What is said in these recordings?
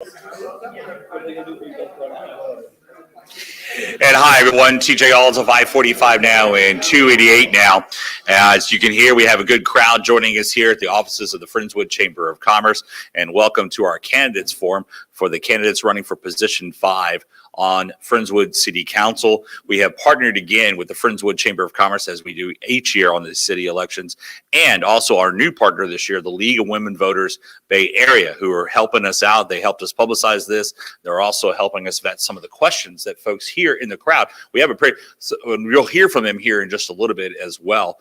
And hi, everyone. TJ Alls of I-45 now and 288 now. As you can hear, we have a good crowd joining us here at the offices of the Friendswood Chamber of Commerce. And welcome to our candidates forum for the candidates running for position 5 on Friendswood City Council. We have partnered again with the Friendswood Chamber of Commerce, as we do each year on the city elections, and also our new partner this year, the League of Women Voters Bay Area, who are helping us out. They helped us publicize this. They're also helping us vet some of the questions that folks here in the crowd. We have and you'll hear from them here in just a little bit as well,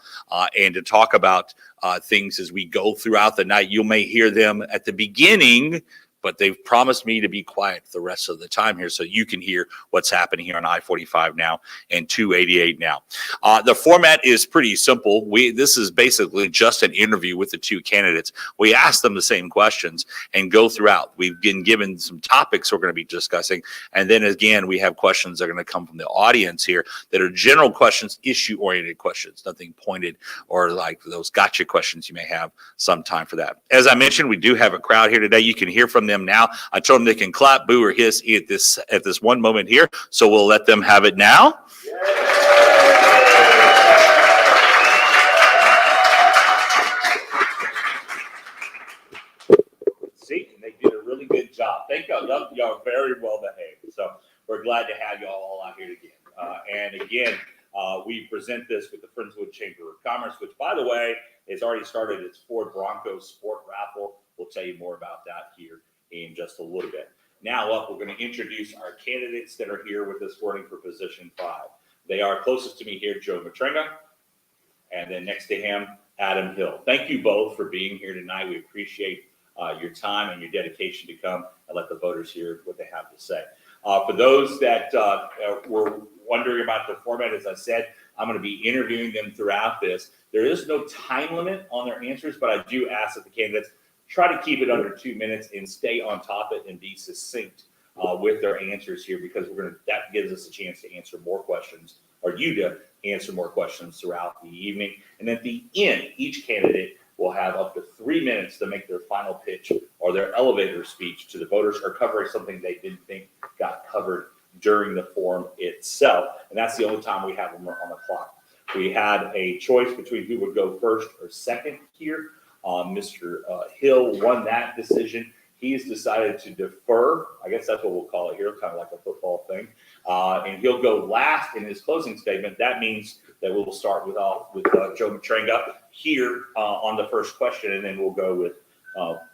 and to talk about things as we go throughout the night. You may hear them at the beginning, but they've promised me to be quiet the rest of the time here so you can hear what's happening here on I-45 now and 288 now. The format is pretty simple. This is basically just an interview with the two candidates. We ask them the same questions and go throughout. We've been given some topics we're going to be discussing, and then again, we have questions that are going to come from the audience here that are general questions, issue-oriented questions, nothing pointed or like those gotcha questions you may have some time for that. As I mentioned, we do have a crowd here today. You can hear from them now. I told them they can clap, boo, or hiss at this one moment here, so we'll let them have it now. See, and they did a really good job. Thank y'all. Y'all are very well behaved. So we're glad to have y'all all out here again. And again, we present this with the Friendswood Chamber of Commerce, which, by the way, has already started its Ford Bronco Sport Raffle. We'll tell you more about that here in just a little bit. Now up, we're going to introduce our candidates that are here with us running for position 5. They are closest to me here, Joe Matranga, and then next to him, Adam Hill. Thank you both for being here tonight. We appreciate your time and your dedication to come and let the voters hear what they have to say. For those that were wondering about the format, as I said, I'm going to be interviewing them throughout this. There is no time limit on their answers, but I do ask that the candidates try to keep it under 2 minutes and stay on top of it and be succinct with their answers here, because that gives us a chance to answer more questions, or you to answer more questions throughout the evening. And at the end, each candidate will have up to 3 minutes to make their final pitch or their elevator speech to the voters, or covering something they didn't think got covered during the forum itself. And that's the only time we have them on the clock. We had a choice between who would go first or second here. Mr. Hill won that decision. He's decided to defer. I guess that's what we'll call it here, kind of like a football thing. And he'll go last in his closing statement. That means that we'll start with Joe Matranga here on the first question, and then we'll go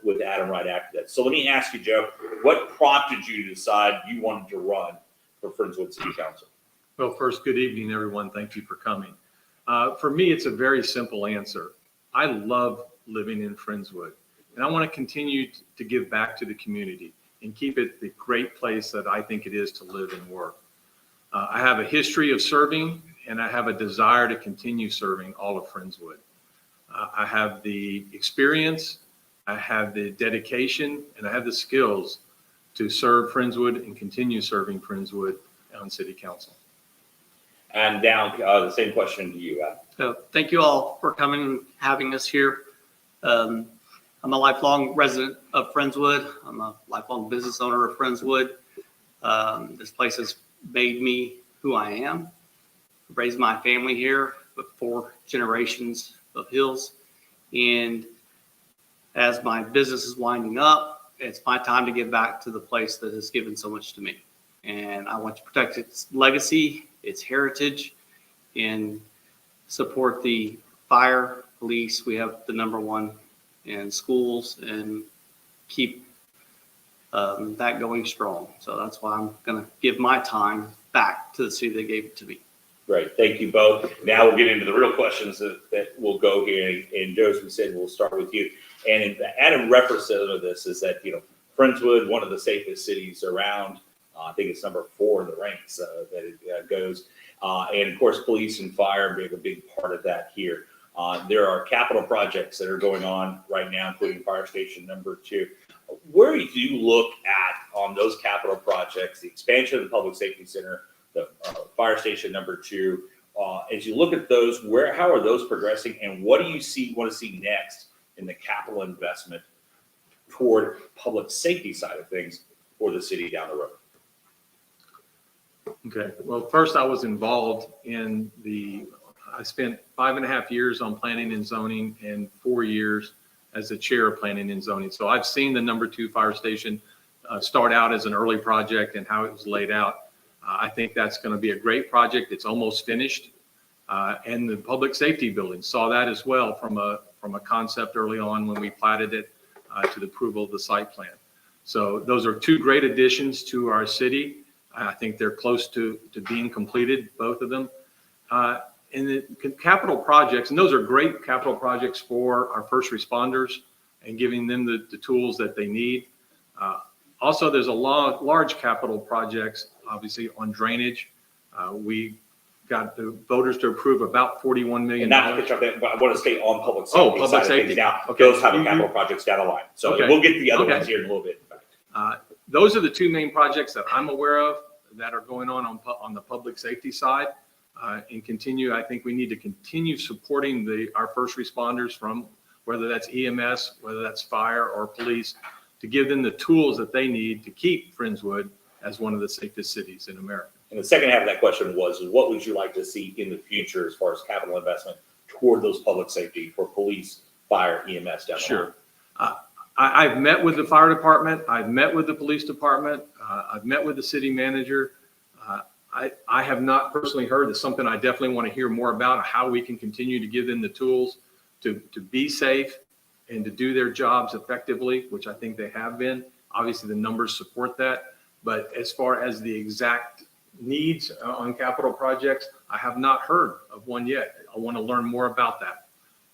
with Adam right after that. So let me ask you, Joe, what prompted you to decide you wanted to run for Friendswood City Council? Well, first, good evening, everyone. Thank you for coming. For me, it's a very simple answer. I love living in Friendswood, and I want to continue to give back to the community and keep it the great place that I think it is to live and work. I have a history of serving, and I have a desire to continue serving all of Friendswood. I have the experience, I have the dedication, and I have the skills to serve Friendswood and continue serving Friendswood on City Council. And now the same question to you, Adam. So thank you all for coming and having us here. I'm a lifelong resident of Friendswood. I'm a lifelong business owner of Friendswood. This place has made me who I am. I've raised my family here with 4 generations of Hills. And as my business is winding up, it's my time to give back to the place that has given so much to me. And I want to protect its legacy, its heritage, and support the fire, police. We have the #1 in schools, and keep that going strong. So that's why I'm going to give my time back to the city that gave it to me. Great. Thank you both. Now we'll get into the real questions that will go here. And Joe, as we said, we'll start with you. And Adam referenced of this is that, Friendswood, one of the safest cities around. I think it's #4 in the ranks that it goes. And of course, police and fire being a big part of that here. There are capital projects that are going on right now, including Fire Station #2. Where do you look at on those capital projects, the expansion of the Public Safety Center, the Fire Station #2? As you look at those, how are those progressing, and what do you want to see next in the capital investment toward public safety side of things for the city down the road? Okay, well, first I was involved in I spent 5.5 years on planning and zoning and 4 years as the chair of planning and zoning. So I've seen the number 2 fire station start out as an early project and how it was laid out. I think that's going to be a great project. It's almost finished. And the public safety building saw that as well from a concept early on when we platted it to the approval of the site plan. So those are 2 great additions to our city. I think they're close to being completed, both of them. And the capital projects, and those are great capital projects for our first responders and giving them the tools that they need. Also, there's a large capital projects, obviously, on drainage. We got the voters to approve about $41 million. And not to get you off that, but I want to stay on public safety. Oh, public side of safety. things now. Okay. Those type of capital projects down the line. So Okay. we'll get to the other Okay. ones here in a little bit. In fact. Those are the 2 main projects that I'm aware of that are going on the public safety side. And continue, I think we need to continue supporting our first responders, from whether that's EMS, whether that's fire or police, to give them the tools that they need to keep Friendswood as one of the safest cities in America. And the second half of that question was, what would you like to see in the future as far as capital investment toward those public safety for police, fire, EMS down the line? Sure. I've met with the fire department. I've met with the police department. I've met with the city manager. I have not personally heard. It's something I definitely want to hear more about, how we can continue to give them the tools to be safe and to do their jobs effectively, which I think they have been. Obviously, the numbers support that. But as far as the exact needs on capital projects, I have not heard of one yet. I want to learn more about that.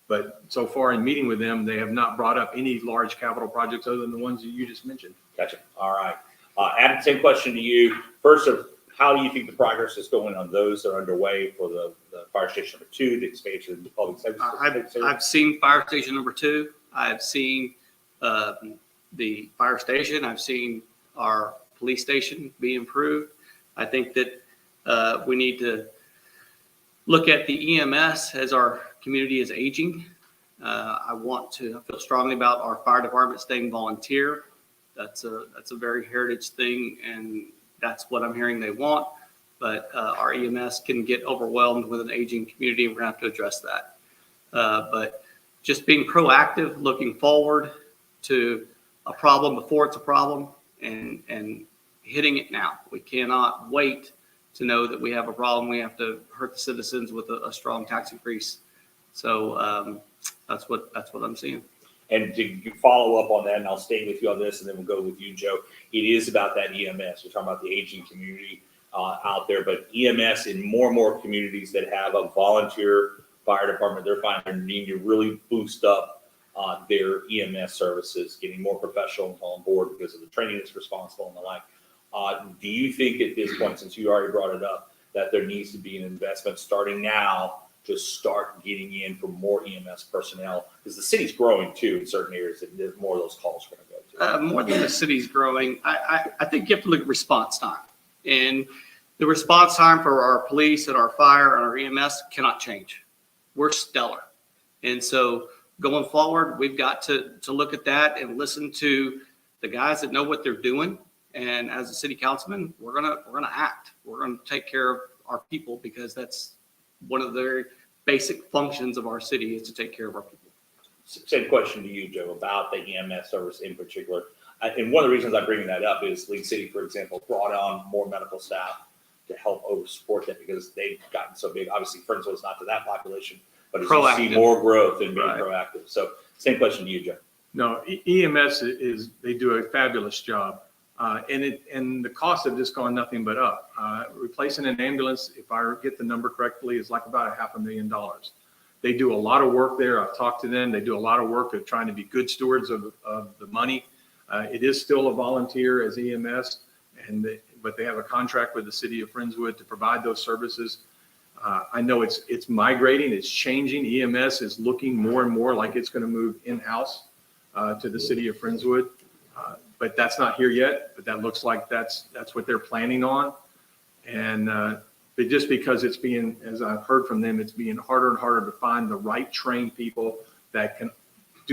But so far in meeting with them, they have not brought up any large capital projects other than the ones that you just mentioned. Gotcha. All right. Adam, same question to you. First, how do you think the progress is going on those that are underway for the fire station number 2, the expansion of the public safety? I've seen fire station number 2. I've seen the fire station. I've seen our police station be improved. I think that we need to look at the EMS as our community is aging. I feel strongly about our fire department staying volunteer. That's a very heritage thing, and that's what I'm hearing they want. But our EMS can get overwhelmed with an aging community, and we're going to have to address that. But just being proactive, looking forward to a problem before it's a problem, and hitting it now. We cannot wait to know that we have a problem. We have to hurt the citizens with a strong tax increase. So that's what I'm seeing. And to follow up on that, and I'll stay with you on this, and then we'll go with you, Joe. It is about that EMS. We're talking about the aging community out there, but EMS in more and more communities that have a volunteer fire department, they're finding they need to really boost up their EMS services, getting more professionals on board because of the training that's responsible and the like. Do you think at this point, since you already brought it up, that there needs to be an investment starting now to start getting in for more EMS personnel? Because the city's growing too in certain areas, and there's more of those calls are going to go to. More than the city's growing, I think you have to look at response time. And the response time for our police and our fire and our EMS cannot change. We're stellar. And so going forward, we've got to look at that and listen to the guys that know what they're doing. And as a city councilman, we're gonna act. We're gonna take care of our people, because that's one of the very basic functions of our city, is to take care of our people. Same question to you, Joe, about the EMS service in particular. And one of the reasons I'm bringing that up is League City, for example, brought on more medical staff to help over support that, because they've gotten so big. Obviously, Friendswood's not to that population, but as you see more growth and being proactive. So same question to you, Joe. No, EMS they do a fabulous job. And the cost have just gone nothing but up. Replacing an ambulance, if I get the number correctly, is like about $500,000. They do a lot of work there. I've talked to them. They do a lot of work of trying to be good stewards of the money. It is still a volunteer as EMS, but they have a contract with the city of Friendswood to provide those services. I know it's migrating, it's changing. EMS is looking more and more like it's going to move in-house to the city of Friendswood. But that's not here yet, but that looks like that's what they're planning on. And but just because it's being, as I've heard from them, it's being harder and harder to find the right trained people that can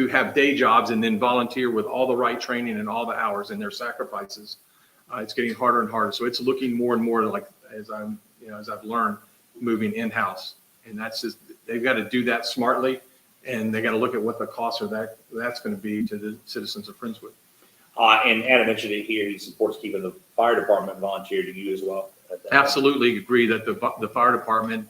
have day jobs and then volunteer with all the right training and all the hours and their sacrifices It's getting harder and harder. So it's looking more and more like, as I've learned, moving in-house. And that's just, they've got to do that smartly, and they got to look at what the costs are that's going to be to the citizens of Friendswood. And Adam mentioned it here, he supports keeping the fire department volunteer to you as well. Absolutely agree that the fire department,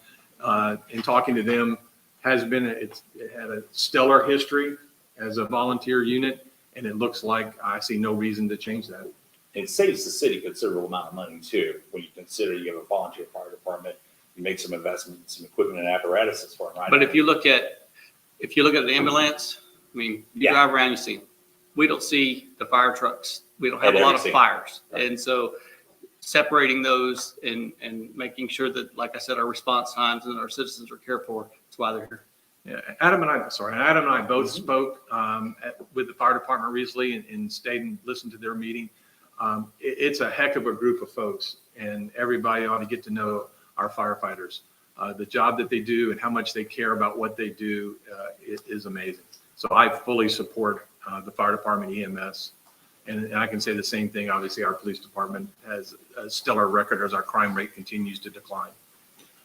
in talking to them, it had a stellar history as a volunteer unit, and it looks like I see no reason to change that. It saves the city a considerable amount of money too, when you consider you have a volunteer fire department, you make some investments, some equipment and apparatuses for them, right? But if you look at the ambulance, I mean, you drive around, you see them. We don't see the fire trucks. We don't have a lot of fires. Right. And so separating those and making sure that, like I said, our response times and our citizens are cared for, that's why they're here. Yeah, Adam and I both spoke with the fire department recently and stayed and listened to their meeting. It's a heck of a group of folks, and everybody ought to get to know our firefighters. The job that they do and how much they care about what they do is amazing. So I fully support the fire department, EMS, and I can say the same thing. Obviously, our police department has a stellar record as our crime rate continues to decline.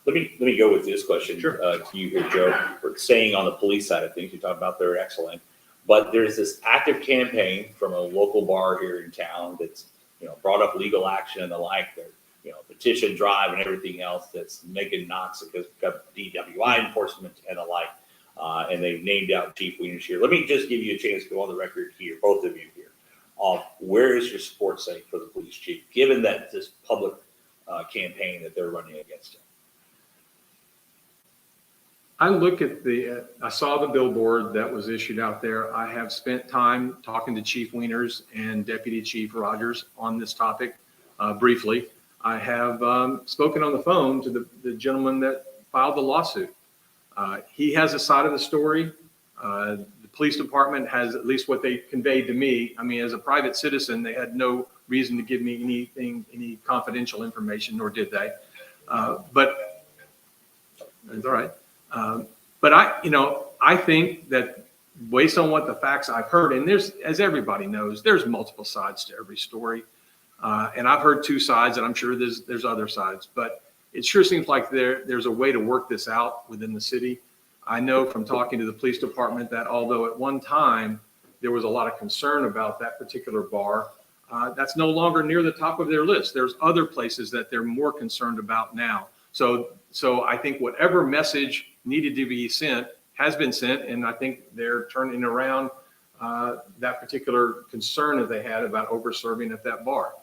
Let me go with this question. Sure. To you here, Joe. We're staying on the police side of things. You talk about they're excellent, but there's this active campaign from a local bar here in town that's brought up legal action and the like. They're petition drive and everything else that's making knocks because DWI enforcement and the like. And they've named out Chief Wieners here. Let me just give you a chance to go on the record here, both of you here. Where is your support say for the police chief, given that this public campaign that they're running against him? I look at I saw the billboard that was issued out there. I have spent time talking to Chief Wieners and Deputy Chief Rogers on this topic briefly. I have spoken on the phone to the gentleman that filed the lawsuit. He has a side of the story. The police department has at least what they conveyed to me. I mean, as a private citizen, they had no reason to give me any confidential information, nor did they. But it's all right. But I think that based on what the facts I've heard, and as everybody knows, there's multiple sides to every story. And I've heard two sides, and I'm sure there's other sides, but it sure seems like there's a way to work this out within the city. I know from talking to the police department that although at one time there was a lot of concern about that particular bar, that's no longer near the top of their list. There's other places that they're more concerned about now. So I think whatever message needed to be sent has been sent, and I think they're turning around that particular concern that they had about over-serving at that bar.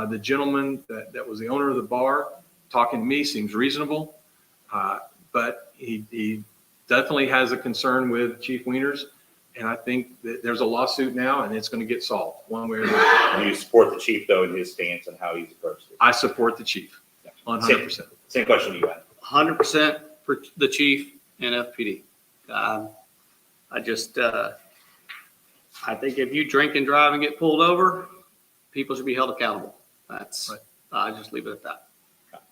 The gentleman that was the owner of the bar talking to me seems reasonable, but he definitely has a concern with Chief Wieners, and I think that there's a lawsuit now, and it's going to get solved one way or the other. Do you support the chief, though, in his stance and how he's approached it? I support the chief 100%. Same question to you, Adam. 100% for the chief and FPD. I think if you drink and drive and get pulled over, people should be held accountable. That's right. I just leave it at that.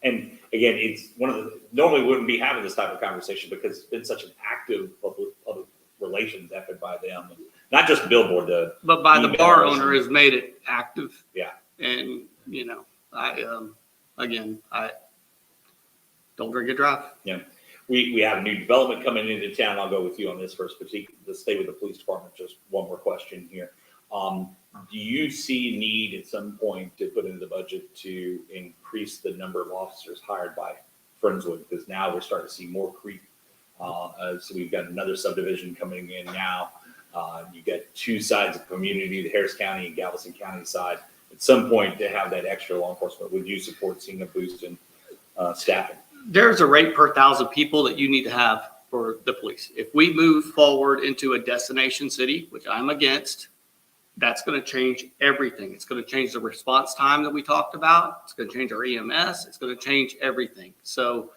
And again, it's normally wouldn't be having this type of conversation because it's been such an active public relations effort by them, not just Billboard. But by the bar owner has made it active. Yeah. And I don't drink and drive. Yeah. We have a new development coming into town. I'll go with you on this first, but let's stay with the police department. Just one more question here. Do you see need at some point to put into the budget to increase the number of officers hired by Friendswood? Because now we're starting to see more creep. So we've got another subdivision coming in now. You got two sides of the community, the Harris County and Galveston County side. At some point to have that extra law enforcement, would you support seeing a boost in staffing? There's a rate per 1,000 people that you need to have for the police. If we move forward into a destination city, which I'm against, that's going to change everything. It's going to change the response time that we talked about. It's going to change our EMS. It's going to change everything. So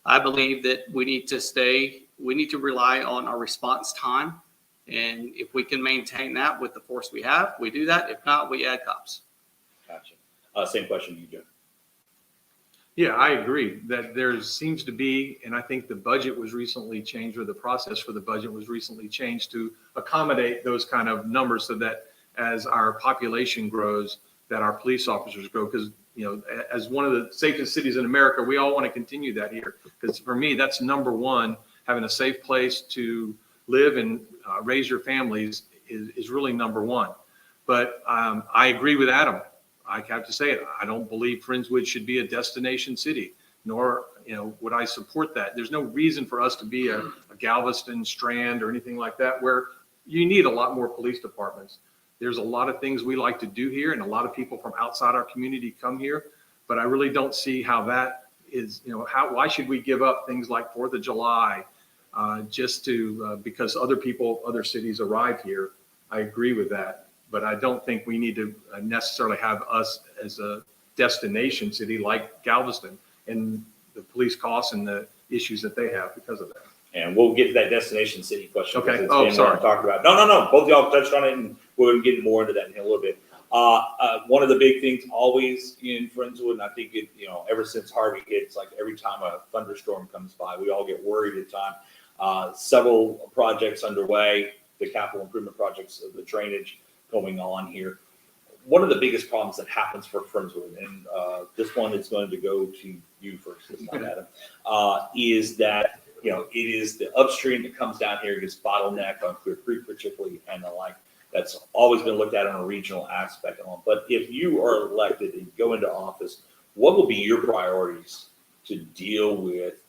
I believe that we need to rely on our response time. And if we can maintain that with the force we have, we do that. If not, we add cops. Gotcha. Same question to you, Joe. Yeah, I agree that there seems to be, and I think the budget was recently changed, or the process for the budget was recently changed to accommodate those kind of numbers so that as our population grows, that our police officers grow, because, you know, as one of the safest cities in America, we all want to continue that here. Because for me, that's number one. Having a safe place to live and raise your families is really number one. But I agree with Adam. I have to say it. I don't believe Friendswood should be a destination city, nor, you know, would I support that. There's no reason for us to be a Galveston, Strand, or anything like that, where you need a lot more police departments. There's a lot of things we like to do here, and a lot of people from outside our community come here, but I really don't see how that is, you know, why should we give up things like 4th of July just to, because other cities arrive here? I agree with that, but I don't think we need to necessarily have us as a destination city like Galveston and the police costs and the issues that they have because of that. And we'll get to that destination city question. Okay. Oh, Sorry. Talked about. No. Both of y'all touched on it, and we're going to get more into that in a little bit. One of the big things always in Friendswood, and I think it, you know, ever since Harvey hit, it's like every time a thunderstorm comes by, we all get worried at times. Several projects underway, the capital improvement projects, the drainage going on here. One of the biggest problems that happens for Friendswood, and this one is going to go to you first, it's not Adam, is that, you know, it is the upstream that comes down here, gets bottlenecked on Clear Creek particularly, and the like. That's always been looked at on a regional aspect and all. But if you are elected and go into office, what will be your priorities to deal with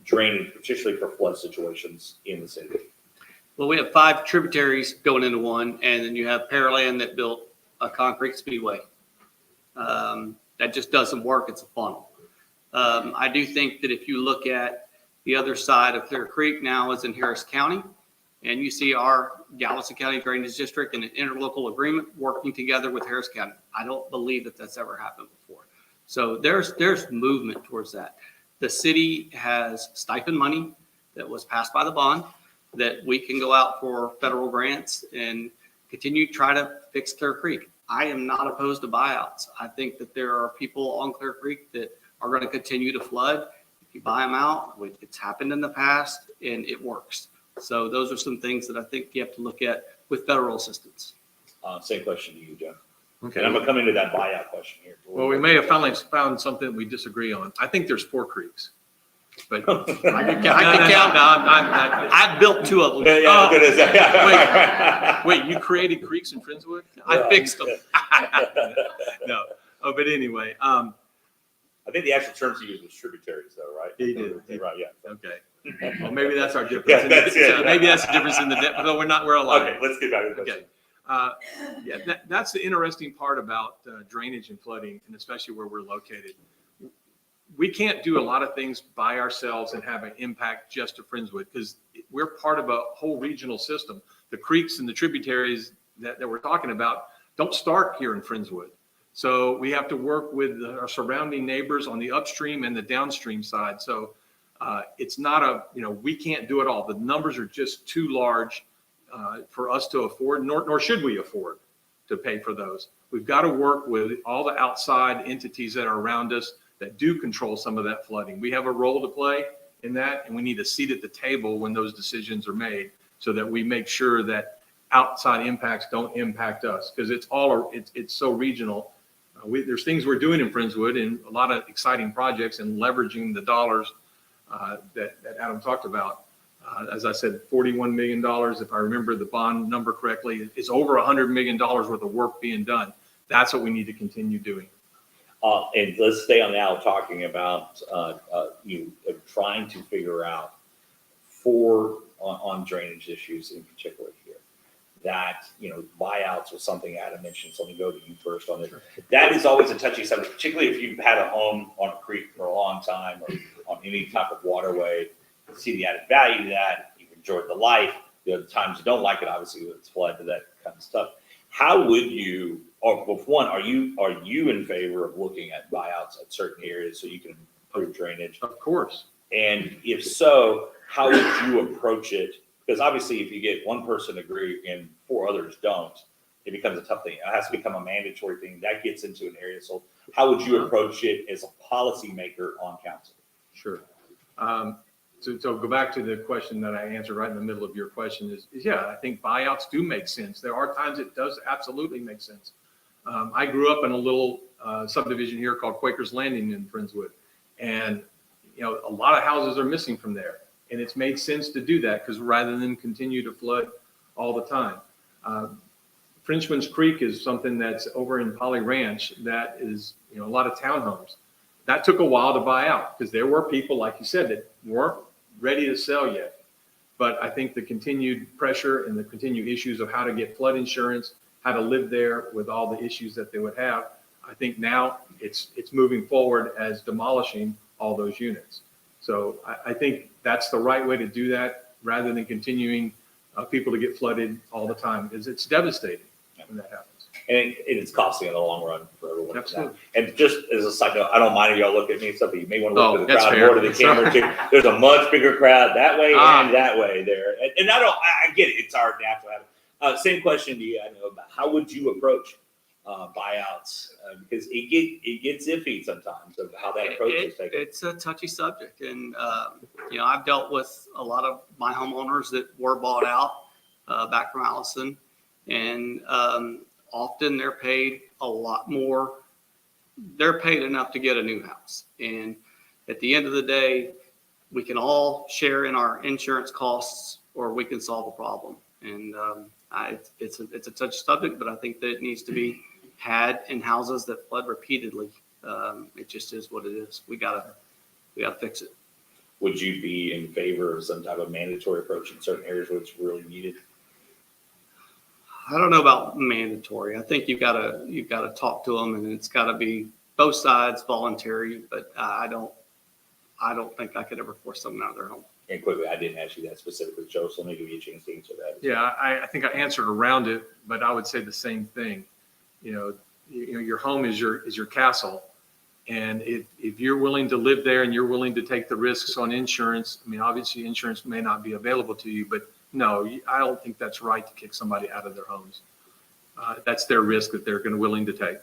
drainage, particularly for flood situations in the city? Well, we have 5 tributaries going into one, and then you have Pearland that built a concrete speedway. That just doesn't work. It's a funnel. I do think that if you look at the other side of Clear Creek now is in Harris County, and you see our Galveston County Drainage District in an interlocal agreement working together with Harris County. I don't believe that that's ever happened before. So there's movement towards that. The city has stipend money that was passed by the bond that we can go out for federal grants and continue to try to fix Clear Creek. I am not opposed to buyouts. I think that there are people on Clear Creek that are going to continue to flood. If you buy them out, it's happened in the past and it works. So those are some things that I think you have to look at with federal assistance. Same question to you, Jeff. Okay. And I'm going to come into that buyout question here. Well, we may have finally found something we disagree on. I think there's 4 creeks. But I can count. I've built 2 of them. Wait, you created creeks in Friendswood? I fixed them. No. Oh, but anyway, I think the actual terms you used was tributaries, though, right? He did. Right, yeah. Okay. Well, maybe that's our difference. Yeah, that's it. So maybe that's the difference in the no, we're aligned. Okay, let's get back to the question. Okay. Yeah, that's the interesting part about drainage and flooding, and especially where we're located. We can't do a lot of things by ourselves and have an impact just to Friendswood because we're part of a whole regional system. The creeks and the tributaries that we're talking about don't start here in Friendswood. So we have to work with our surrounding neighbors on the upstream and the downstream side. So it's not we can't do it all. The numbers are just too large for us to afford, nor should we afford to pay for those. We've got to work with all the outside entities that are around us that do control some of that flooding. We have a role to play in that, and we need a seat at the table when those decisions are made so that we make sure that outside impacts don't impact us because it's so regional. There's things we're doing in Friendswood and a lot of exciting projects and leveraging the dollars that Adam talked about. As I said, $41 million, if I remember the bond number correctly, it's over $100 million worth of work being done. That's what we need to continue doing. And let's stay on now talking about trying to figure out on drainage issues in particular here. That, buyouts was something Adam mentioned, so let me go to you first on it. Sure. That is always a touchy subject, particularly if you've had a home on a creek for a long time or on any type of waterway. You see the added value to that, you've enjoyed the life. The other times you don't like it, obviously, when it's flood, that kind of stuff. How would you, or one, are you in favor of looking at buyouts at certain areas so you can improve drainage? Of course. And if so, how would you approach it? Because obviously, if you get one person agree and 4 others don't, it becomes a tough thing. It has to become a mandatory thing. That gets into an area. So how would you approach it as a policymaker on council? Sure. So go back to the question that I answered right in the middle of your question is I think buyouts do make sense. There are times it does absolutely make sense. I grew up in a little subdivision here called Quaker's Landing in Friendswood. And, you know, a lot of houses are missing from there. And it's made sense to do that because rather than continue to flood all the time. Frenchman's Creek is something that's over in Poly Ranch that is, you know, a lot of townhomes. That took a while to buy out because there were people, like you said, that weren't ready to sell yet. But I think the continued pressure and the continued issues of how to get flood insurance, how to live there with all the issues that they would have, I think now it's moving forward as demolishing all those units. So I think that's the right way to do that rather than continuing people to get flooded all the time because it's devastating when that happens. And it's costly in the long run for everyone. Absolutely. And just as a side note, I don't mind if y'all look at me, some of you may want to look Oh, to the that's crowd fair. more to the camera too. There's a much bigger crowd that way and that way there. And I get it. It's our natural habit. Same question to you. I know about how would you approach buyouts because it gets iffy sometimes of how that approach is taken. It's a touchy subject. And, you know, I've dealt with a lot of my homeowners that were bought out back from Allison. And often they're paid a lot more. They're paid enough to get a new house. And at the end of the day, we can all share in our insurance costs or we can solve a problem. And it's a touchy subject, but I think that it needs to be had in houses that flood repeatedly. It just is what it is. We gotta fix it. Would you be in favor of some type of mandatory approach in certain areas where it's really needed? I don't know about mandatory. I think you've got to talk to them, and it's got to be both sides voluntary. But I don't think I could ever force someone out of their home. And quickly, I didn't ask you that specifically, Joe, so let me give you a chance to answer that. Yeah, I think I answered around it, but I would say the same thing. You know, your home is your castle. And if you're willing to live there and you're willing to take the risks on insurance, I mean, obviously insurance may not be available to you, but no, I don't think that's right to kick somebody out of their homes. That's their risk that they're willing to take.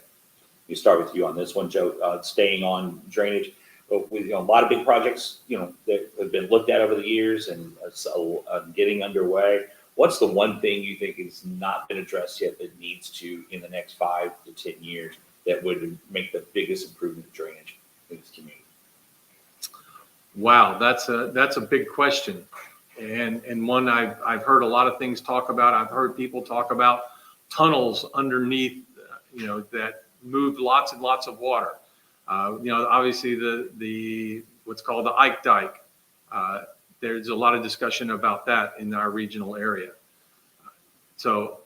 You start with you on this one, Joe, staying on drainage. With a lot of big projects, that have been looked at over the years and getting underway. What's the one thing you think has not been addressed yet that needs to in the next 5 to 10 years that would make the biggest improvement in drainage in this community? Wow, that's a big question, and one I've heard a lot of things talk about. I've heard people talk about tunnels underneath, that move lots and lots of water. Obviously the what's called the Ike Dike. There's a lot of discussion about that in our regional area. So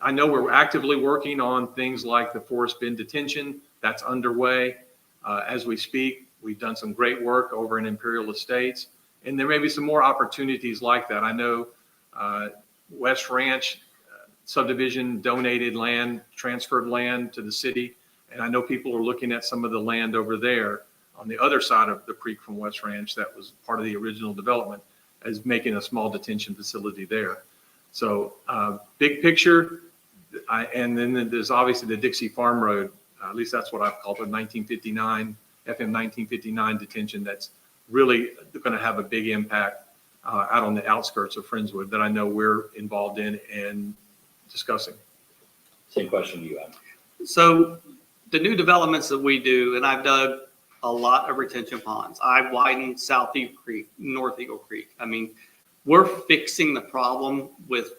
I know we're actively working on things like the forest bin detention. That's underway as we speak. We've done some great work over in Imperial Estates, and there may be some more opportunities like that. I know West Ranch subdivision donated land, transferred land to the city. And I know people are looking at some of the land over there on the other side of the creek from West Ranch that was part of the original development as making a small detention facility there. So big picture, and then there's obviously the Dixie Farm Road, at least that's what I've called it, 1959, FM 1959 detention that's really going to have a big impact out on the outskirts of Friendswood that I know we're involved in and discussing. Same question to you, Adam. So the new developments that we do, and I've dug a lot of retention ponds. I've widened South Eagle Creek, North Eagle Creek. I mean, we're fixing the problem with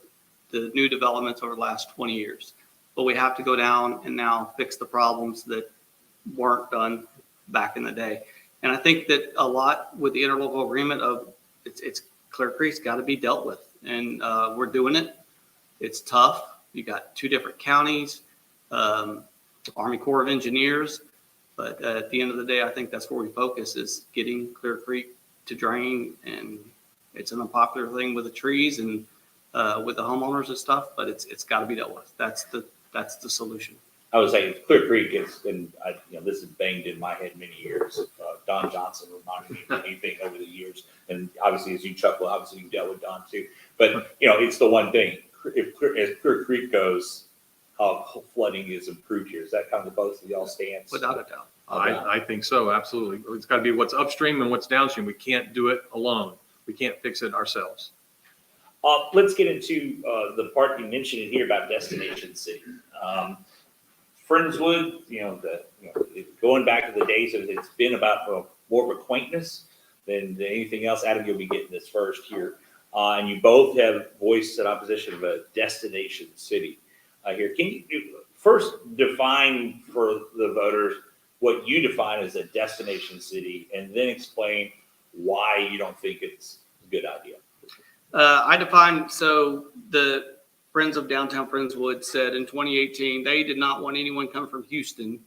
the new developments over the last 20 years. But we have to go down and now fix the problems that weren't done back in the day. And I think that a lot with the interlocal agreement of it's Clear Creek's got to be dealt with. And we're doing it. It's tough. You got 2 different counties. Army Corps of Engineers, but at the end of the day, I think that's where we focus is getting Clear Creek to drain, and it's an unpopular thing with the trees and with the homeowners and stuff, but it's got to be dealt with. That's the solution. I would say Clear Creek is, and this is banged in my head many years. Don Johnson reminded me of anything over the years, and obviously as you chuckle, obviously you dealt with Don too. But it's the one thing. As Clear Creek goes, how flooding is improved here. Is that kind of both of y'all's stance? Without a doubt. I think so, absolutely. It's got to be what's upstream and what's downstream. We can't do it alone. We can't fix it ourselves. Let's get into the part you mentioned here about Destination City. Friendswood, going back to the days of it's been about more of acquaintance than anything else. Adam, you'll be getting this first here. And you both have voiced an opposition of a destination city here. Can you first define for the voters what you define as a destination city, and then explain why you don't think it's a good idea? I define, so the Friends of Downtown Friendswood said in 2018, they did not want anyone coming from Houston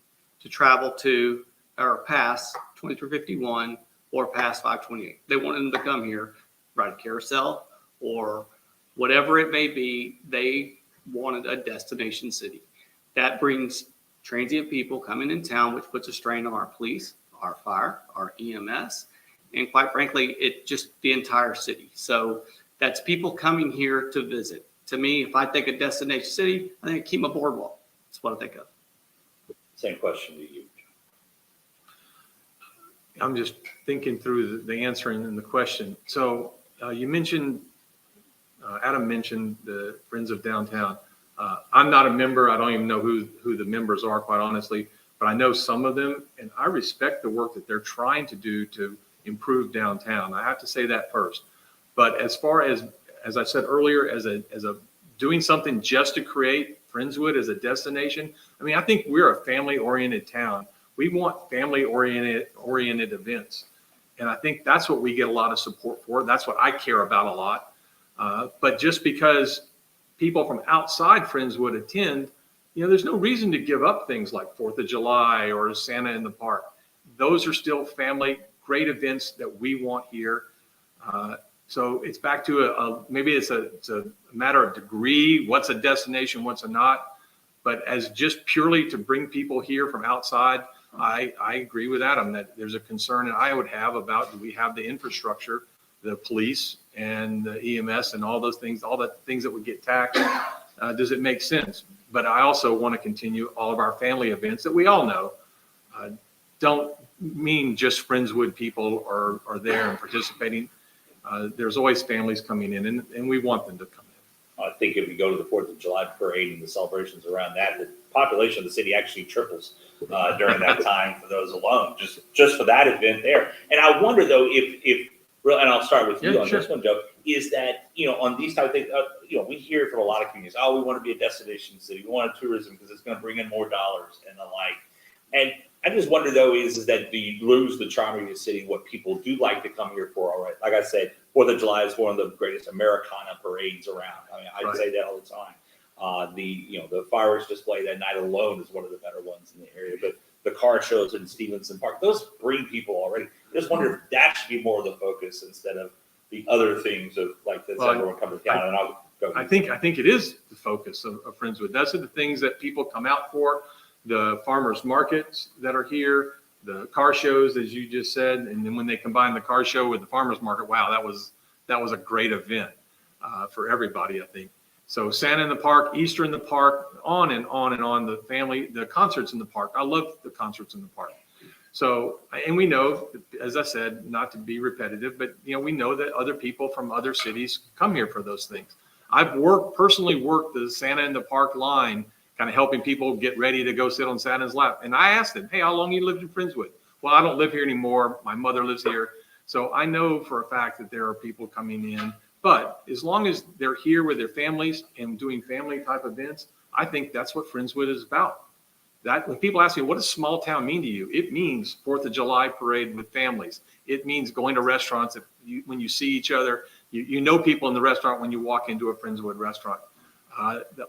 to travel to or pass 2351 or pass 528. They wanted them to come here, ride a carousel or whatever it may be. They wanted a destination city. That brings transient people coming in town, which puts a strain on our police, our fire, our EMS, and quite frankly, it just the entire city. So that's people coming here to visit. To me, if I think of destination city, I think Kemah Boardwalk. That's what I think of. Same question to you. I'm just thinking through the answer and the question. So you mentioned, Adam mentioned the Friends of Downtown. I'm not a member. I don't even know who the members are, quite honestly, but I know some of them, and I respect the work that they're trying to do to improve downtown. I have to say that first. But as far as I said earlier, as a doing something just to create Friendswood as a destination, I mean, I think we're a family-oriented town. We want family-oriented events. And I think that's what we get a lot of support for. That's what I care about a lot. But just because people from outside Friendswood attend, there's no reason to give up things like 4th of July or Santa in the Park. Those are still family, great events that we want here. So it's back to maybe it's a matter of degree. What's a destination? What's a not? But as just purely to bring people here from outside, I agree with Adam that there's a concern that I would have about, do we have the infrastructure, the police and the EMS and all those things, all the things that would get taxed? Does it make sense? But I also want to continue all of our family events that we all know don't mean just Friendswood people are there and participating. There's always families coming in, and we want them to come in. I think if you go to the 4th of July parade and the celebrations around that, the population of the city actually triples during that time for those alone, just for that event there. And I wonder though if and I'll start with you on this one, Joe, is that, on these type of things, we hear from a lot of communities, we want to be a destination city. We want tourism because it's going to bring in more dollars and the like. And I just wonder though, is that do you lose the charm of your city, what people do like to come here for? All right. Like I said, 4th of July is one of the greatest Americana parades around. I mean, I say that all the time. The fireworks display that night alone is one of the better ones in the area. But the car shows in Stevenson Park, those bring people already. I just wonder if that should be more of the focus instead of the other things of like this everyone coming down. And I'll go. I think it is the focus of Friendswood. Those are the things that people come out for. The farmers markets that are here, the car shows, as you just said, and then when they combine the car show with the farmers market, wow, that was a great event for everybody, I think. So Santa in the Park, Easter in the Park, on and on and on. The concerts in the park. I love the concerts in the park. So, and we know, as I said, not to be repetitive, but we know that other people from other cities come here for those things. I've personally worked the Santa in the Park line, kind of helping people get ready to go sit on Santa's lap. And I asked them, hey, how long you lived in Friendswood? Well, I don't live here anymore. My mother lives here. So I know for a fact that there are people coming in, but as long as they're here with their families and doing family type events, I think that's what Friendswood is about. That when people ask me, what does small town mean to you? It means 4th of July parade with families. It means going to restaurants. When you see each other, you know people in the restaurant when you walk into a Friendswood restaurant.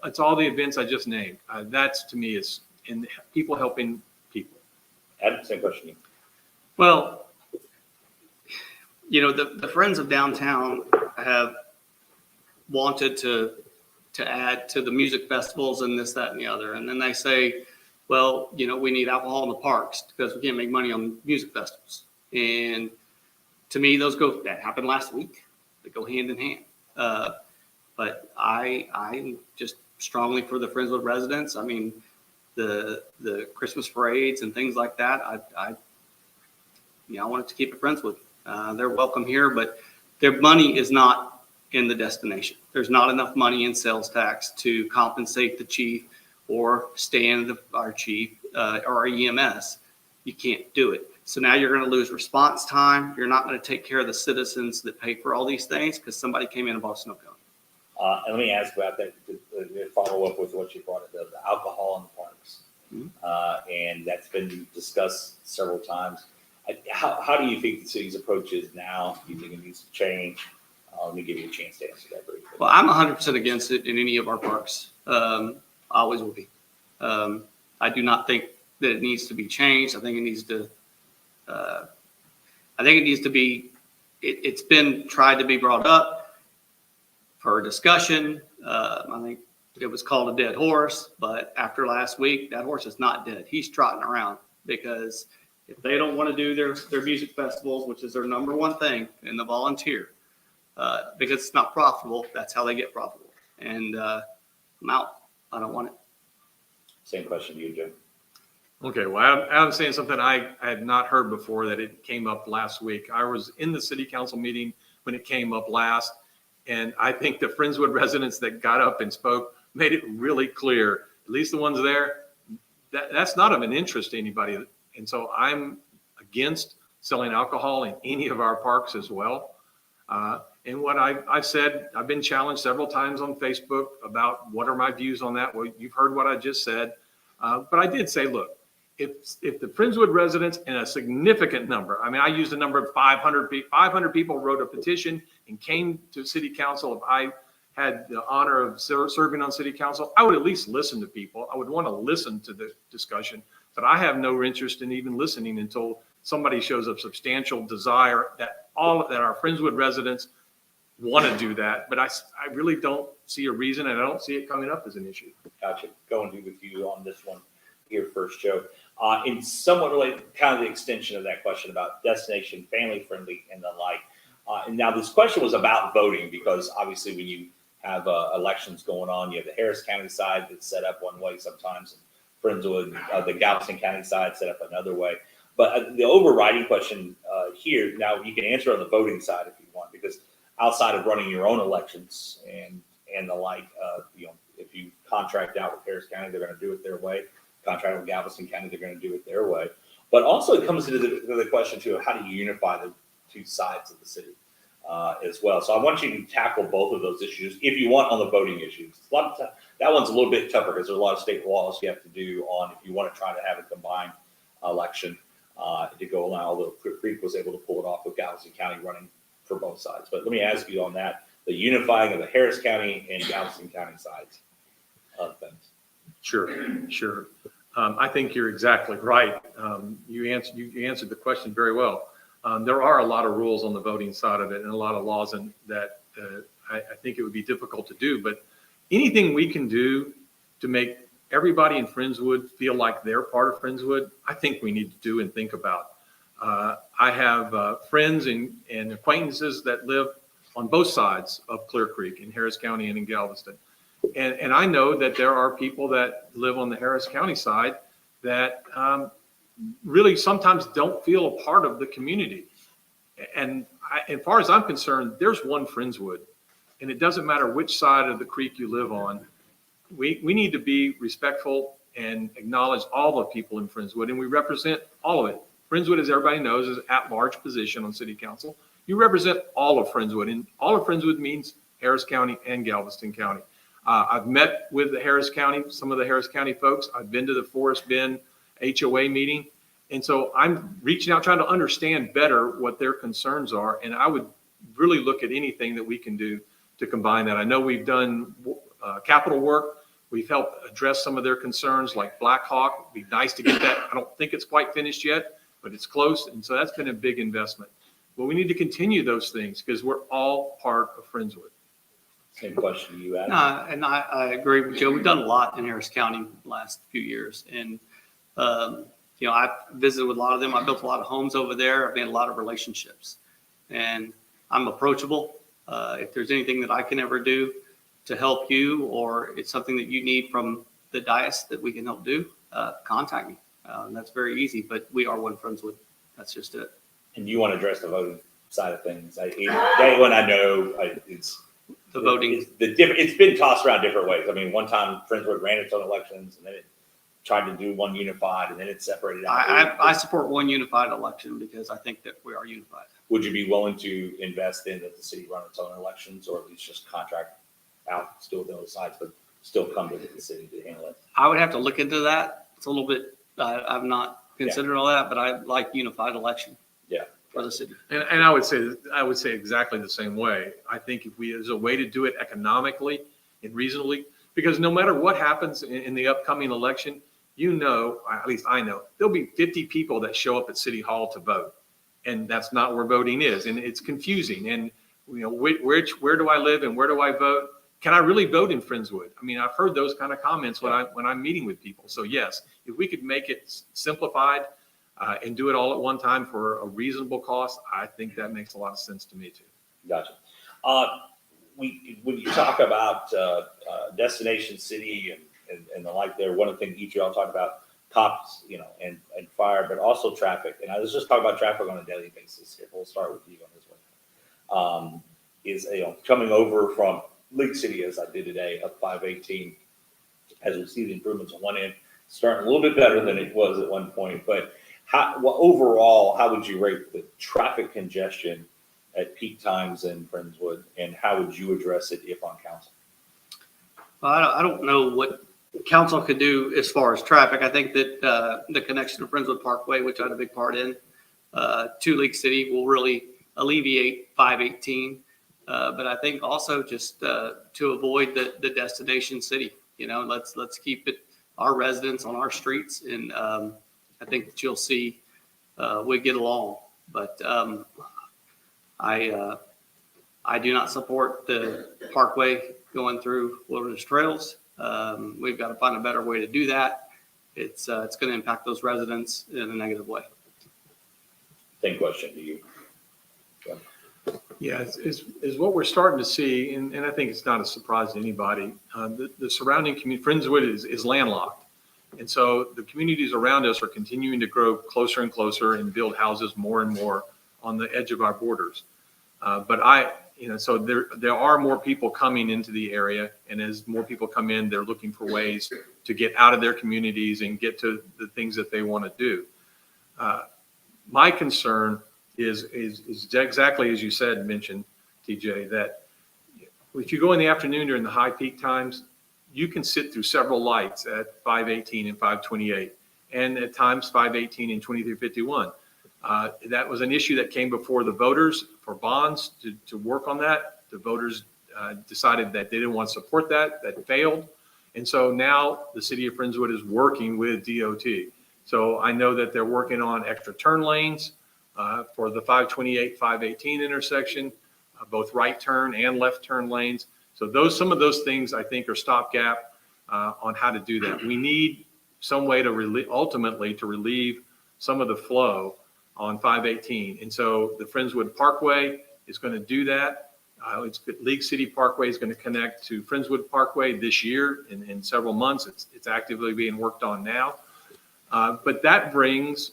It's all the events I just named. That's to me is in people helping people. Adam, same question. Well, the Friends of Downtown have wanted to add to the music festivals and this, that, and the other. And then they say, well, we need alcohol in the parks because we can't make money on music festivals. And to me, that happened last week. They go hand in hand. But I'm just strongly for the Friendswood residents. I mean, the Christmas parades and things like that. I wanted to keep it Friendswood. They're welcome here, but their money is not in the destination. There's not enough money in sales tax to compensate the chief or stand our chief or our EMS. You can't do it. So now you're going to lose response time. You're not going to take care of the citizens that pay for all these things because somebody came in and bought a snow cone. And let me ask about that, to follow up with what you brought up, the alcohol in the parks. And that's been discussed several times. How do you think the city's approach is now? Do you think it needs to change? Let me give you a chance to answer that briefly. Well, I'm 100% against it in any of our parks. I always will be. I do not think that it needs to be changed. I think it needs to. Be. It's been tried to be brought up for discussion. I think it was called a dead horse, but after last week, that horse is not dead. He's trotting around because if they don't want to do their music festivals, which is their number one thing, and the volunteer, because it's not profitable, that's how they get profitable. And I'm out. I don't want it. Same question to you, Jim. Okay, well, I'm saying something I had not heard before that it came up last week. I was in the city council meeting when it came up last, and I think the Friendswood residents that got up and spoke made it really clear, at least the ones there, that's not of an interest to anybody. And so I'm against selling alcohol in any of our parks as well. And what I've said, I've been challenged several times on Facebook about what are my views on that. Well, you've heard what I just said. But I did say, look, if the Friendswood residents and a significant number, I mean, I used a number of 500 people wrote a petition and came to city council. If I had the honor of serving on city council, I would at least listen to people. I would want to listen to the discussion, but I have no interest in even listening until somebody shows a substantial desire that our Friendswood residents want to do that. But I really don't see a reason, and I don't see it coming up as an issue. Gotcha. Going to with you on this one here first, Joe. In somewhat related, kind of the extension of that question about destination, family friendly, and the like. And now this question was about voting, because obviously when you have elections going on, you have the Harris County side that's set up one way sometimes, and Friendswood, the Galveston County side set up another way. But the overriding question here, now you can answer on the voting side if you want, because outside of running your own elections and the like, if you contract out with Harris County, they're going to do it their way. Contract with Galveston County, they're going to do it their way. But also it comes into the question too of how do you unify the two sides of the city as well. So I want you to tackle both of those issues if you want on the voting issues. That one's a little bit tougher because there's a lot of state laws you have to do on if you want to try to have a combined election to go along, although Creek was able to pull it off with Galveston County running for both sides. But let me ask you on that, the unifying of the Harris County and Galveston County sides of things. Sure. I think you're exactly right. You answered the question very well. There are a lot of rules on the voting side of it and a lot of laws that I think it would be difficult to do. But anything we can do to make everybody in Friendswood feel like they're part of Friendswood, I think we need to do and think about. I have friends and acquaintances that live on both sides of Clear Creek in Harris County and in Galveston. And I know that there are people that live on the Harris County side that really sometimes don't feel a part of the community. And as far as I'm concerned, there's one Friendswood, and it doesn't matter which side of the creek you live on. We need to be respectful and acknowledge all the people in Friendswood, and we represent all of it. Friendswood, as everybody knows, is an at-large position on city council. You represent all of Friendswood, and all of Friendswood means Harris County and Galveston County. I've met with some of the Harris County folks. I've been to the Forest Bend HOA meeting. And so I'm reaching out, trying to understand better what their concerns are. And I would really look at anything that we can do to combine that. I know we've done capital work. We've helped address some of their concerns like Black Hawk. It'd be nice to get that. I don't think it's quite finished yet, but it's close. And so that's been a big investment. But we need to continue those things because we're all part of Friendswood. Same question to you, Adam. And I agree with Joe. We've done a lot in Harris County the last few years. And, I've visited with a lot of them. I built a lot of homes over there. I've made a lot of relationships. And I'm approachable. If there's anything that I can ever do to help you, or it's something that you need from the dais that we can help do, contact me. That's very easy. But we are one Friendswood. That's just it. And you want to address the voting side of things. That one I know it's the voting. It's been tossed around different ways. I mean, one time Friendswood ran its own elections, and then it tried to do one unified, and then it separated out. I support one unified election because I think that we are unified. Would you be willing to invest in that the city run its own elections, or at least just contract out, still with those sides, but still come to the city to handle it? I would have to look into that. It's a little bit, I've not considered all that, but I like unified election. Yeah. For the city. And I would say exactly the same way. I think if there's a way to do it economically and reasonably, because no matter what happens in the upcoming election, at least I know, there'll be 50 people that show up at City Hall to vote. And that's not where voting is. And it's confusing. And, where do I live and where do I vote? Can I really vote in Friendswood? I mean, I've heard those kind of comments when I'm meeting with people. So yes, if we could make it simplified and do it all at one time for a reasonable cost, I think that makes a lot of sense to me too. Gotcha. When you talk about destination city and the like there, one of the things each of y'all talk about cops, and fire, but also traffic. And let's just talk about traffic on a daily basis here. We'll start with you on this one. Is coming over from League City as I did today up 518, as we see the improvements on one end, starting a little bit better than it was at one point. But overall, how would you rate the traffic congestion at peak times in Friendswood, and how would you address it if on council? Well, I don't know what council could do as far as traffic. I think that the connection to Friendswood Parkway, which I had a big part in, to League City will really alleviate 518. But I think also just to avoid the destination city, let's keep it our residents on our streets. And I think that you'll see we get along. But I do not support the parkway going through Wilderness Trails. We've got to find a better way to do that. It's going to impact those residents in a negative way. Same question to you. Yeah, is what we're starting to see, and I think it's not a surprise to anybody. The surrounding community, Friendswood is landlocked. And so the communities around us are continuing to grow closer and closer and build houses more and more on the edge of our borders. So there are more people coming into the area, and as more people come in, they're looking for ways to get out of their communities and get to the things that they want to do. My concern is exactly as you mentioned, TJ, that if you go in the afternoon during the high peak times, you can sit through several lights at 518 and 528, and at times 518 and 2351. That was an issue that came before the voters for bonds to work on that. The voters decided that they didn't want to support that failed. And so now the city of Friendswood is working with DOT. So I know that they're working on extra turn lanes for the 528, 518 intersection, both right turn and left turn lanes. So some of those things I think are stopgap on how to do that. We need some way to ultimately relieve some of the flow on 518. And so the Friendswood Parkway is going to do that. League City Parkway is going to connect to Friendswood Parkway this year in several months. It's actively being worked on now. But that brings,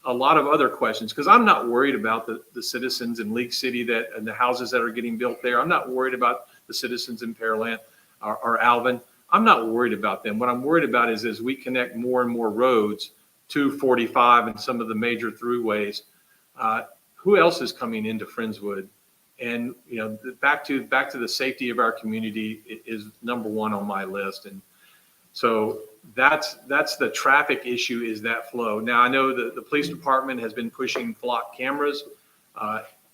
a lot of other questions, because I'm not worried about the citizens in League City and the houses that are getting built there. I'm not worried about the citizens in Pearland or Alvin. I'm not worried about them. What I'm worried about is as we connect more and more roads to 45 and some of the major throughways, who else is coming into Friendswood? And back to the safety of our community is number one on my list. And so that's the traffic issue, is that flow. Now I know that the police department has been pushing flock cameras.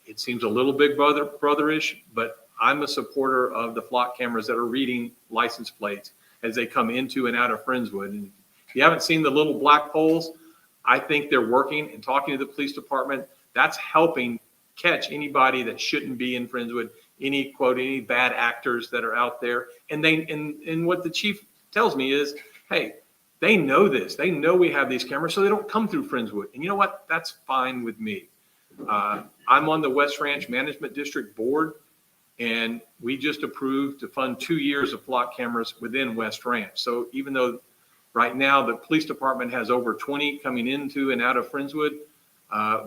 It seems a little big brotherish, but I'm a supporter of the flock cameras that are reading license plates as they come into and out of Friendswood. And if you haven't seen the little black poles, I think they're working, and talking to the police department, that's helping catch anybody that shouldn't be in Friendswood, any bad actors that are out there. And what the chief tells me is, hey, they know this. They know we have these cameras, so they don't come through Friendswood. And you know what? That's fine with me. I'm on the West Ranch Management District Board, and we just approved to fund 2 years of flock cameras within West Ranch. So even though right now the police department has over 20 coming into and out of Friendswood,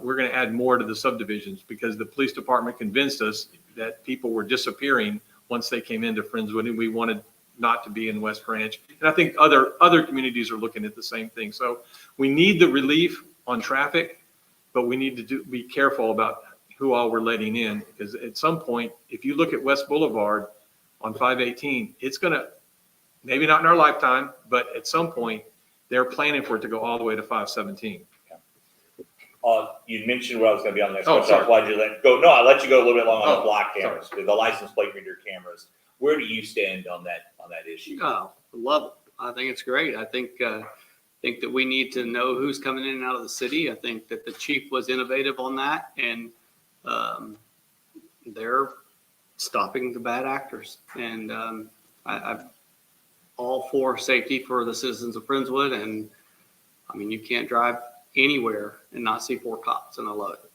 we're going to add more to the subdivisions, because the police department convinced us that people were disappearing once they came into Friendswood, and we wanted not to be in West Branch. And I think other communities are looking at the same thing. So we need the relief on traffic, but we need to be careful about who all we're letting in, because at some point, if you look at West Boulevard on 518, it's going to, maybe not in our lifetime, but at some point, they're planning for it to go all the way to 517. You mentioned where I was going to be on the next Oh, question. sorry. Why did you let go? No, I let you go a little bit long on Oh, the block cameras, the license plate reader cameras. Where do you stand on that issue? Oh, love it. I think it's great. I think that we need to know who's coming in and out of the city. I think that the chief was innovative on that, and they're stopping the bad actors. And I'm all for safety for the citizens of Friendswood. And I mean, you can't drive anywhere and not see 4 cops, and I love it.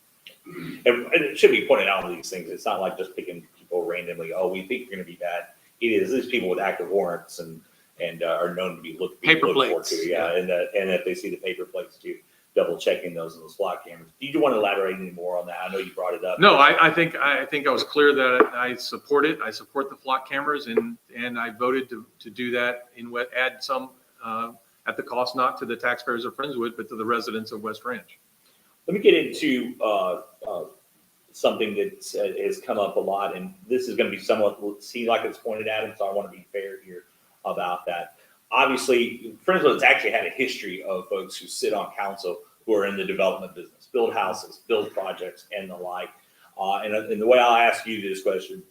And it should be pointed out with these things. It's not like just picking people randomly. Oh, we think you're going to be bad. It is these people with active warrants and are known to be looked Paper for plates. too. Yeah, and that they see the paper plates too, double checking those in those block cameras. Do you want to elaborate any more on that? I know you brought it up. No, I think I was clear that I support it. I support the flock cameras, and I voted to do that add some at the cost not to the taxpayers of Friendswood, but to the residents of West Ranch. Let me get into something that has come up a lot, and this is going to be somewhat seem like it's pointed at him, so I want to be fair here about that. Obviously, Friendswood's actually had a history of folks who sit on council who are in the development business, build houses, build projects, and the like. And the way I'll ask you this question,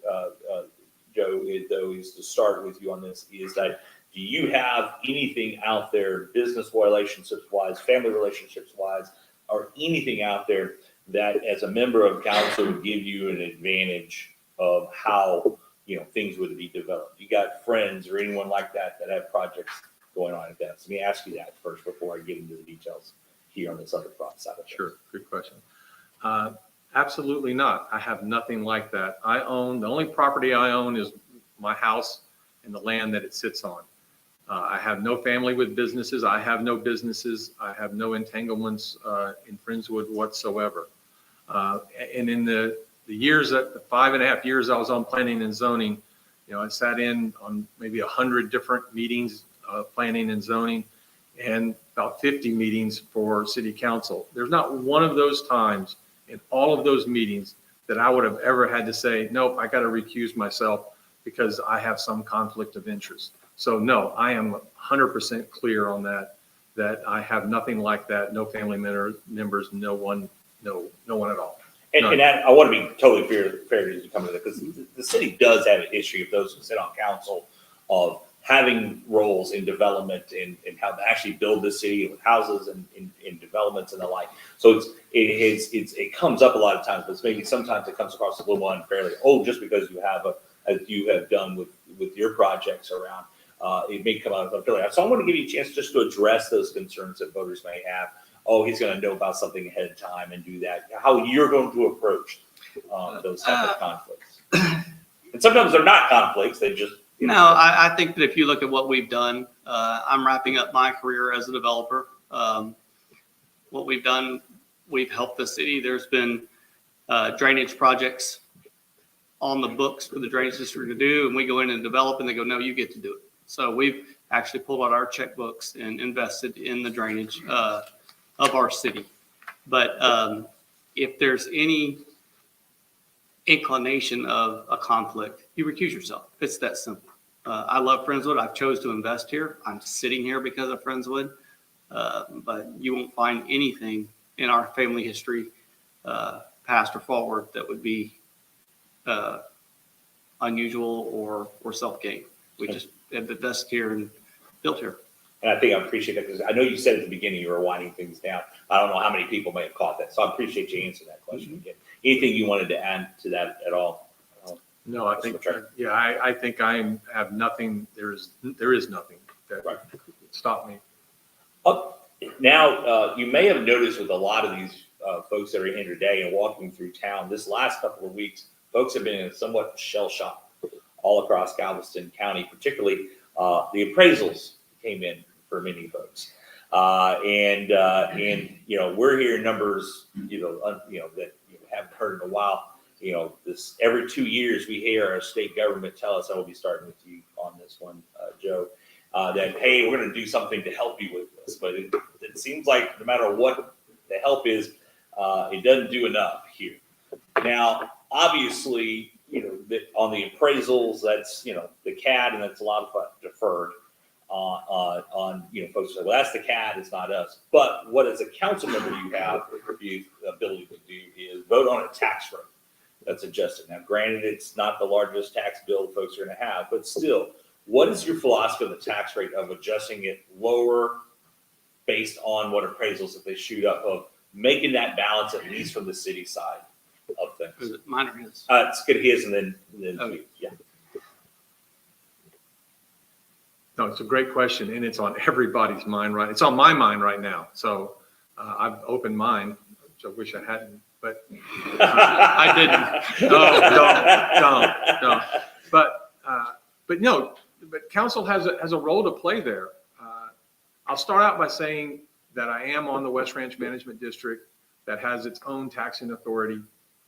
Joe, is to start with you on this, is that do you have anything out there, business relationships-wise, family relationships-wise, or anything out there that as a member of council would give you an advantage of how, things would be developed? You got friends or anyone like that have projects going on at that? So let me ask you that first before I get into the details here on this other side of things. Sure, good question. Absolutely not. I have nothing like that. The only property I own is my house and the land that it sits on. I have no family with businesses. I have no businesses. I have no entanglements in Friendswood whatsoever. And in the 5.5 years I was on planning and zoning, I sat in on maybe 100 different meetings of planning and zoning and about 50 meetings for city council. There's not one of those times in all of those meetings that I would have ever had to say, nope, I got to recuse myself because I have some conflict of interest. So no, I am 100% clear on that I have nothing like that. No family members, no one at all. And that, I want to be totally fair as you come to that, because the city does have a history of those who sit on council of having roles in development and how to actually build the city with houses and in developments and the like. So it comes up a lot of times, but maybe sometimes it comes across a little unfairly. Oh, just because you have as you have done with your projects around, it may come out unfairly. So I want to give you a chance just to address those concerns that voters may have. Oh, he's going to know about something ahead of time and do that. How you're going to approach those type of conflicts. And sometimes they're not conflicts. They just. No, I think that if you look at what we've done, I'm wrapping up my career as a developer. What we've done, we've helped the city. There's been drainage projects on the books for the drainage district to do, and we go in and develop, and they go, no, you get to do it. So we've actually pulled out our checkbooks and invested in the drainage of our city. But if there's any inclination of a conflict, you recuse yourself. It's that simple. I love Friendswood. I've chose to invest here. I'm sitting here because of Friendswood. But you won't find anything in our family history, past or forward, that would be unusual or self-gain. We just have invested here and built here. And I think I appreciate that, because I know you said at the beginning you were winding things down. I don't know how many people may have caught that. So I appreciate you answering that question again. Anything you wanted to add to that at all? No, I think, I think I have nothing. There is nothing that would stop me. Now, you may have noticed with a lot of these folks that are in today and walking through town, this last couple of weeks, folks have been in a somewhat shell shock all across Galveston County, particularly the appraisals came in for many folks. And we're hearing numbers, that you haven't heard in a while. this every 2 years we hear our state government tell us, I will be starting with you on this one, Joe, that, hey, we're going to do something to help you with this. But it seems like no matter what the help is, it doesn't do enough here. Now, obviously, on the appraisals, that's, the CAD, and that's a lot of deferred on folks say, well, that's the CAD, it's not us. But what as a council member you have the ability to do is vote on a tax rate that's adjusted. Now, granted, it's not the largest tax bill folks are going to have, but still, what is your philosophy on the tax rate of adjusting it lower based on what appraisals that they shoot up, of making that balance at least from the city side of things? Is it mine or his? It's good his, and then Okay. yeah. No, it's a great question, and it's on everybody's mind, right? It's on my mind right now. So I've opened mine, which I wish I hadn't, but I didn't. no, don't. But no, but council has a role to play there. I'll start out by saying that I am on the West Ranch Management District that has its own taxing authority.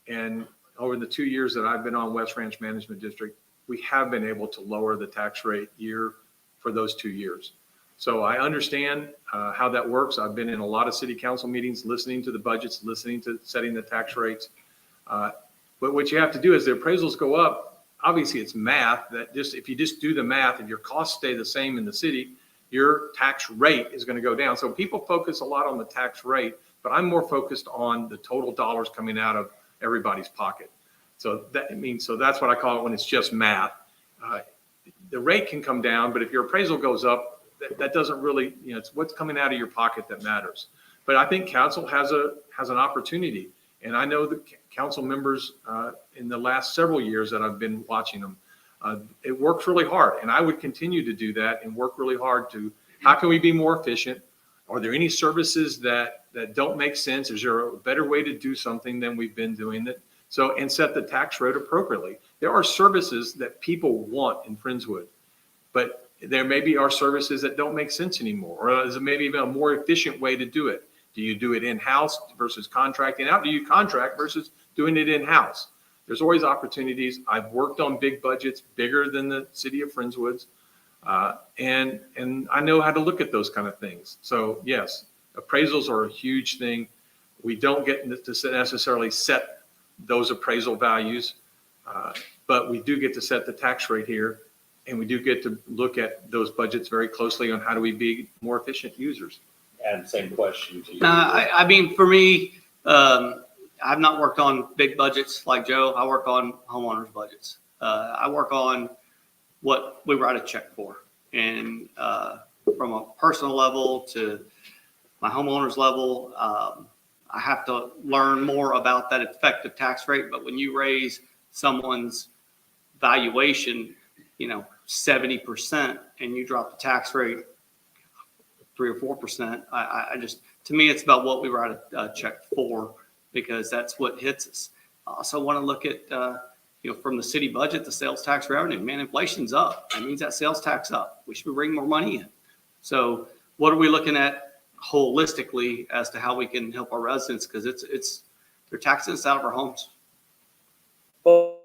And over the 2 years that I've been on West Ranch Management District, we have been able to lower the tax rate year for those 2 years. So I understand how that works. I've been in a lot of city council meetings, listening to the budgets, listening to setting the tax rates. But what you have to do is the appraisals go up. Obviously, it's math that if you just do the math and your costs stay the same in the city, your tax rate is going to go down. So people focus a lot on the tax rate, but I'm more focused on the total dollars coming out of everybody's pocket. So that's what I call it when it's just math. The rate can come down, but if your appraisal goes up, that doesn't really, it's what's coming out of your pocket that matters. But I think council has an opportunity. And I know the council members in the last several years that I've been watching them, it works really hard. And I would continue to do that and work really hard to, how can we be more efficient? Are there any services that don't make sense? Is there a better way to do something than we've been doing it? So, and set the tax rate appropriately. There are services that people want in Friendswood, but there maybe are services that don't make sense anymore, or is it maybe even a more efficient way to do it? Do you do it in-house versus contracting out? Do you contract versus doing it in-house? There's always opportunities. I've worked on big budgets, bigger than the city of Friendswood's, and I know how to look at those kind of things. So yes, appraisals are a huge thing. We don't get to necessarily set those appraisal values, but we do get to set the tax rate here, and we do get to look at those budgets very closely on how do we be more efficient users. And same question to you. I mean, for me, I've not worked on big budgets like Joe. I work on homeowners budgets. I work on what we write a check for. And from a personal level to my homeowners level, I have to learn more about that effective tax rate. But when you raise someone's valuation, 70%, and you drop the tax rate 3 or 4%, I just, to me, it's about what we write a check for, because that's what hits us. I also want to look at, from the city budget, the sales tax revenue. Man, inflation's up. That means that sales tax up. We should bring more money in. So what are we looking at holistically as to how we can help our residents? Because they're taxing us out of our homes. Well,